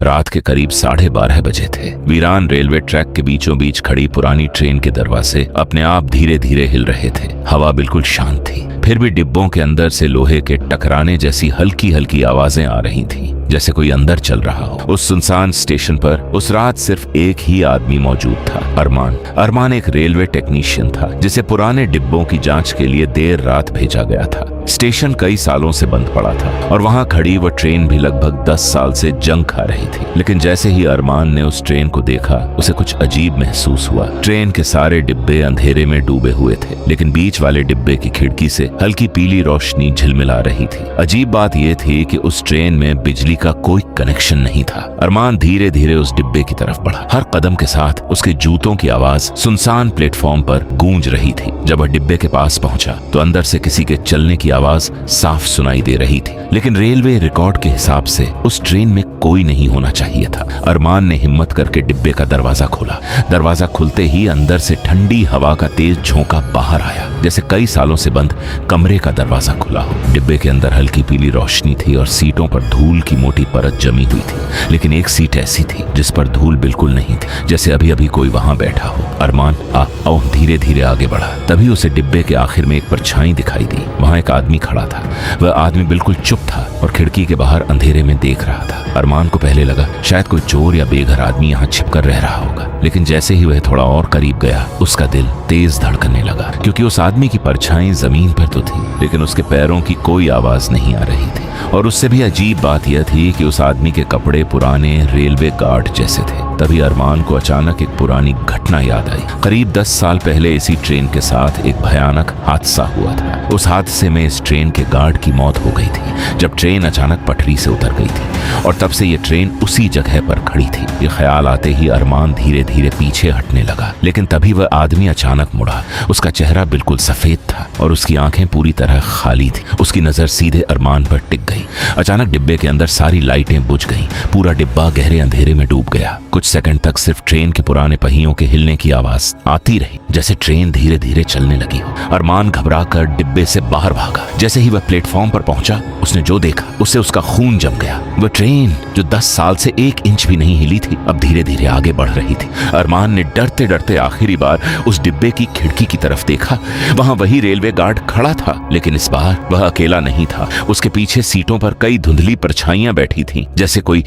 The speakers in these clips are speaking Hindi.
रात के करीब 12:30 बजे थे। वीरान रेलवे ट्रैक के बीचों बीच खड़ी पुरानी ट्रेन के दरवाजे अपने आप धीरे धीरे हिल रहे थे। हवा बिल्कुल शांत थी, फिर भी डिब्बों के अंदर से लोहे के टकराने जैसी हल्की हल्की आवाजें आ रही थीं, जैसे कोई अंदर चल रहा हो। उस सुनसान स्टेशन पर उस रात सिर्फ एक ही आदमी मौजूद था, अरमान। अरमान एक रेलवे टेक्नीशियन था जिसे पुराने डिब्बों की जांच के लिए देर रात भेजा गया था। स्टेशन कई सालों से बंद पड़ा था और वहां खड़ी वो ट्रेन भी लगभग 10 साल से जंग खा रही थी। लेकिन जैसे ही अरमान ने उस ट्रेन को देखा, उसे कुछ अजीब महसूस हुआ। ट्रेन के सारे डिब्बे अंधेरे में डूबे हुए थे, लेकिन बीच वाले डिब्बे की खिड़की से हल्की पीली रोशनी झिलमिला रही थी। अजीब बात यह थी कि उस ट्रेन में बिजली का कोई कनेक्शन नहीं था। अरमान धीरे धीरे उस डिब्बे की तरफ बढ़ा। हर कदम के साथ उसके जूतों की आवाज सुनसान प्लेटफॉर्म पर गूंज रही थी। जब वह डिब्बे के पास पहुंचा तो अंदर से किसी के चलने की आवाज साफ सुनाई दे रही थी, लेकिन रेलवे रिकॉर्ड के हिसाब से उस ट्रेन में कोई नहीं होना चाहिए था। अरमान ने हिम्मत करके डिब्बे का दरवाजा खोला। दरवाजा खुलते ही अंदर से ठंडी हवा का तेज झोंका बाहर आया, जैसे कई सालों से बंद कमरे का दरवाजा खुला हो। डिब्बे के अंदर हल्की पीली रोशनी थी और सीटों पर धूल की मोटी परत जमी हुई थी, लेकिन एक सीट ऐसी थी जिस पर धूल बिल्कुल नहीं थी, जैसे अभी अभी कोई वहां बैठा हो। अरमान आओ धीरे धीरे आगे बढ़ा। तभी उसे डिब्बे के आखिर में एक परछाई दिखाई दी। वहां एक आदमी खड़ा था। वह आदमी बिल्कुल चुप था और खिड़की के बाहर अंधेरे में देख रहा था। अरमान को पहले लगा शायद कोई चोर या बेघर आदमी यहाँ छिपकर रह रहा होगा, लेकिन जैसे ही वह थोड़ा और करीब गया, उसका दिल तेज धड़कने लगा, क्योंकि उस आदमी की परछाई जमीन पर तो थी, लेकिन उसके पैरों की कोई आवाज नहीं आ रही थी। और उससे भी अजीब बात यह थी कि उस आदमी के कपड़े पुराने रेलवे गार्ड जैसे थे। तभी अरमान को अचानक एक पुरानी घटना याद आई। करीब 10 साल पहले इसी ट्रेन के साथ एक भयानक हादसा हुआ था। उस हादसे में इस ट्रेन के गार्ड की मौत हो गई थी, जब ट्रेन अचानक पटरी से उतर गई थी, और तब से ये ट्रेन उसी जगह पर खड़ी थी। ये ख्याल आते ही अरमान धीरे धीरे पीछे हटने लगा, लेकिन तभी वह आदमी अचानक मुड़ा। उसका चेहरा बिल्कुल सफेद था और उसकी आंखें पूरी तरह खाली थी। उसकी नजर सीधे अरमान पर टिक गई। अचानक डिब्बे के अंदर सारी लाइटें बुझ गईं। पूरा डिब्बा गहरे अंधेरे में डूब गया। कुछ सेकंड तक सिर्फ ट्रेन के पुराने पहियों के हिलने की आवाज आती रही, जैसे ट्रेन धीरे धीरे चलने लगी हो। अरमान घबराकर डिब्बे से बाहर भागा। जैसे ही वह प्लेटफॉर्म पर पहुंचा, उसने जो देखा उससे उसका खून जम गया। वह ट्रेन जो 10 साल से 1 इंच भी नहीं हिली थी, अब धीरे धीरे आगे बढ़ रही थी। अरमान ने डरते डरते आखिरी बार उस डिब्बे की खिड़की की तरफ देखा। वहां वही रेलवे गार्ड खड़ा था, लेकिन इस बार वह अकेला नहीं था। उसके पीछे सीटों पर कई धुंधली परछाइयां बैठी थीं, जैसे कोई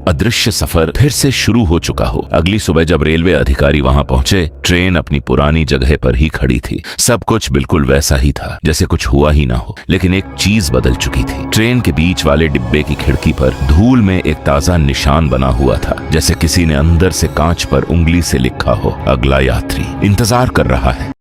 अदृश्य सफर फिर से शुरू हो चुका हो। अगली सुबह जब रेलवे अधिकारी वहां पहुंचे, ट्रेन अपनी पुरानी जगह पर ही खड़ी थी। सब कुछ बिल्कुल वैसा ही था, जैसे कुछ हुआ ही ना हो, लेकिन एक चीज बदल चुकी थी। ट्रेन के बीच वाले डिब्बे की खिड़की पर धूल में एक ताजा निशान बना हुआ था, जैसे किसी ने अंदर से कांच पर उंगली से लिखा हो, अगला यात्री इंतजार कर रहा है।